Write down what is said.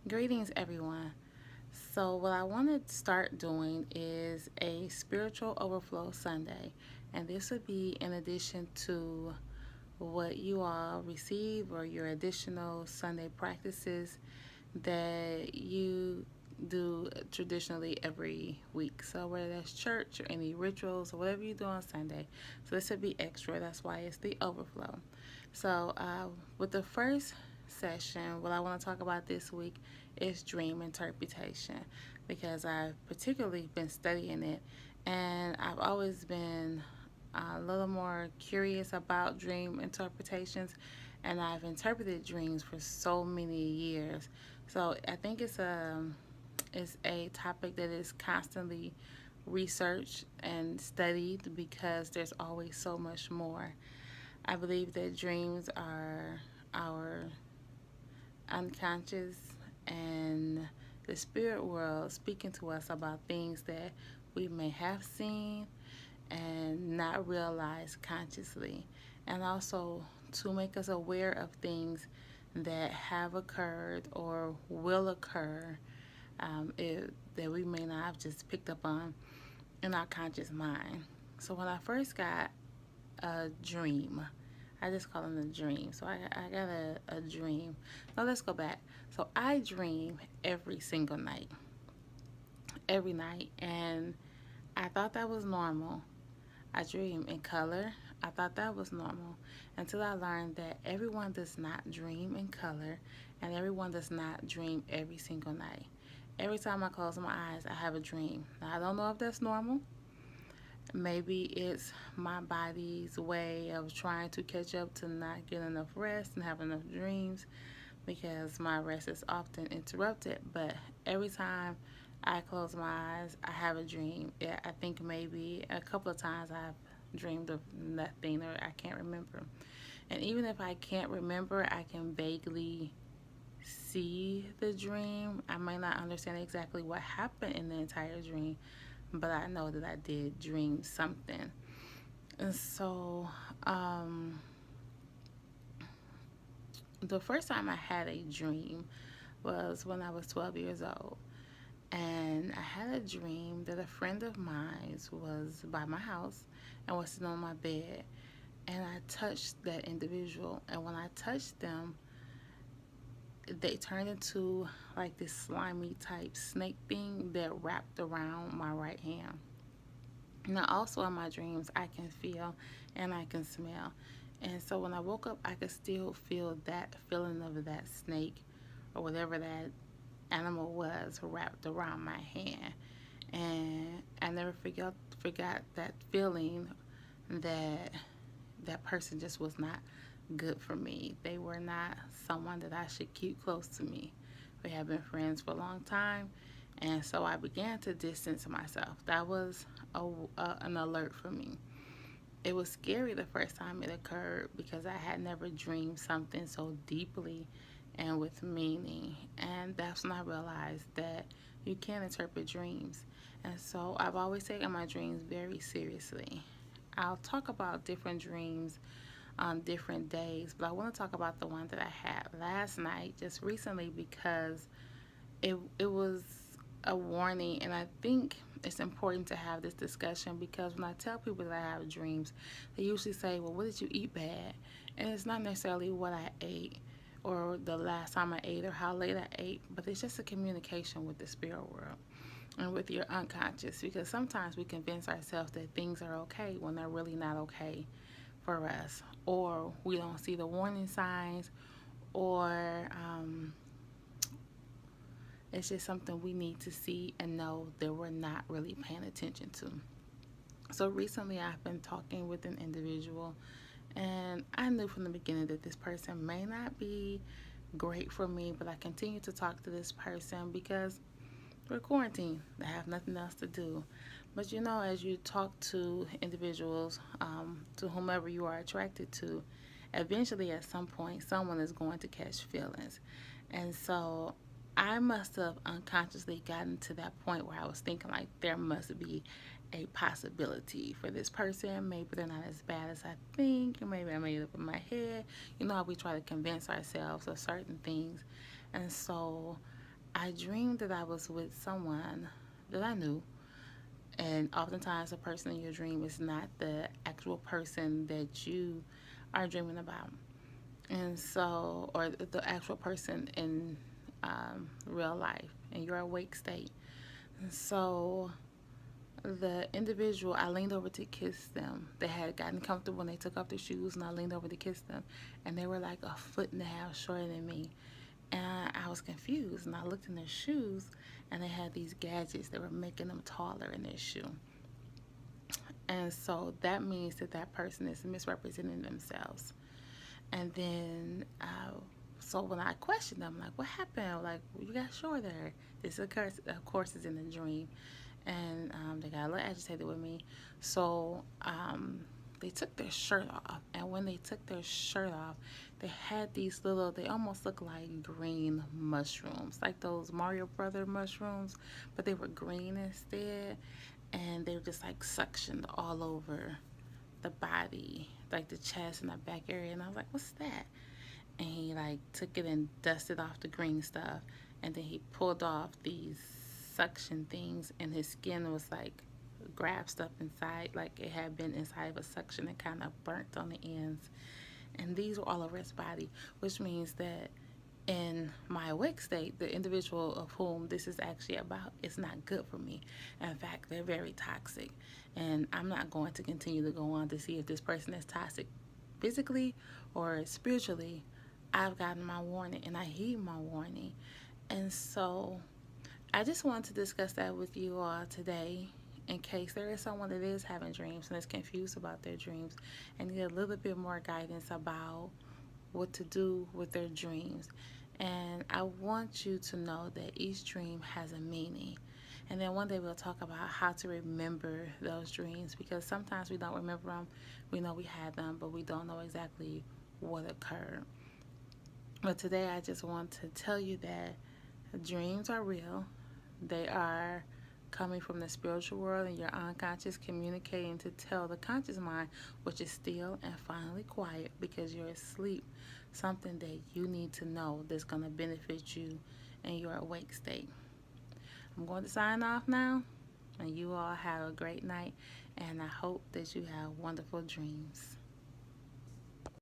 Greetings, everyone. So, what I want to start doing is a spiritual overflow Sunday, and this would be in addition to what you all receive or your additional Sunday practices that you do traditionally every week. So, whether that's church or any rituals or whatever you do on Sunday, so this would be extra. That's why it's the overflow. So, with the first session, what I want to talk about this week is dream interpretation because I've particularly been studying it and I've always been a little more curious about dream interpretations, and I've interpreted dreams for so many years. So I think it's a topic that is constantly researched and studied because there's always so much more. I believe that dreams are our unconscious and the spirit world speaking to us about things that we may have seen and not realize consciously, and also to make us aware of things that have occurred or will occur, that we may not have just picked up on in our conscious mind. So when I first got a dream, I just call them a dream. So I got a dream. Now let's go back. So I dream every single night, every night, and I thought that was normal. I dream in color. I thought that was normal until I learned that everyone does not dream in color and everyone does not dream every single night. Every time I close my eyes, I have a dream. Now, I don't know if that's normal. Maybe it's my body's way of trying to catch up to not get enough rest and have enough dreams because my rest is often interrupted. But every time I close my eyes, I have a dream. Yeah, I think maybe a couple of times I've dreamed of nothing or I can't remember. And even if I can't remember, I can vaguely see the dream. I may not understand exactly what happened in the entire dream, but I know that I did dream something. And so, the first time I had a dream was when I was 12 years old. And I had a dream that a friend of mine was by my house and was sitting on my bed. And I touched that individual. And when I touched them, they turned into like this slimy type snake thing that wrapped around my right hand. Now, also in my dreams, I can feel and I can smell. And so when I woke up, I could still feel that feeling of that snake or whatever that animal was wrapped around my hand. And I never forgot that feeling that that person just was not good for me. They were not someone that I should keep close to me. We have been friends for a long time, and so I began to distance myself. That was an alert for me. It was scary the first time it occurred because I had never dreamed something so deeply and with meaning. And that's when I realized that you can interpret dreams. And so I've always taken my dreams very seriously. I'll talk about different dreams on different days, but I want to talk about the one that I had last night just recently because it was a warning, and I think it's important to have this discussion because when I tell people that I have dreams, they usually say, "Well, what did you eat bad?" And it's not necessarily what I ate or the last time I ate or how late I ate, but it's just a communication with the spirit world and with your unconscious because sometimes we convince ourselves that things are okay when they're really not okay for us, or we don't see the warning signs, or it's just something we need to see and know that we're not really paying attention to. So recently, I've been talking with an individual, and I knew from the beginning that this person may not be great for me, but I continue to talk to this person because we're quarantined. I have nothing else to do. But you know, as you talk to individuals, to whomever you are attracted to, eventually at some point, someone is going to catch feelings. And so I must have unconsciously gotten to that point where I was thinking, like, there must be a possibility for this person. Maybe they're not as bad as I think, or maybe I made it up in my head. You know how we try to convince ourselves of certain things. And so I dreamed that I was with someone that I knew, and oftentimes the person in your dream is not the actual person that you are dreaming about. And so, or the actual person in real life in your awake state. And so, the individual, I leaned over to kiss them. They had gotten comfortable when they took off their shoes, and I leaned over to kiss them. And they were like a foot and a half shorter than me. And I was confused, and I looked in their shoes, and they had these gadgets that were making them taller in their shoe. And so that means that that person is misrepresenting themselves. And then, so when I questioned them, like, what happened? Like, you got shorter. This, of course, is in the dream. And they got a little agitated with me. So they took their shirt off. And when they took their shirt off, they had these little, they almost look like green mushrooms, like those Mario Brother mushrooms, but they were green instead. And they were just like suctioned all over the body, like the chest and the back area. And I was like, what's that? And he like took it and dusted off the green stuff. And then he pulled off these suction things, and his skin was like grasped up inside, like it had been inside of a suction and kind of burnt on the ends. And these were all over his body, which means that in my awake state, the individual of whom this is actually about is not good for me. In fact, they're very toxic. And I'm not going to continue to go on to see if this person is toxic physically or spiritually. I've gotten my warning and I heed my warning. And so I just wanted to discuss that with you all today in case there is someone that is having dreams and is confused about their dreams and need a little bit more guidance about what to do with their dreams. And I want you to know that each dream has a meaning. And then one day we'll talk about how to remember those dreams, because sometimes we don't remember them. We know we had them, but we don't know exactly what occurred. But today I just want to tell you that dreams are real. They are coming from the spiritual world and your unconscious communicating to tell the conscious mind, which is still and finally quiet because you're asleep, something that you need to know that's going to benefit you in your awake state. I'm going to sign off now, and you all have a great night, and I hope that you have wonderful dreams.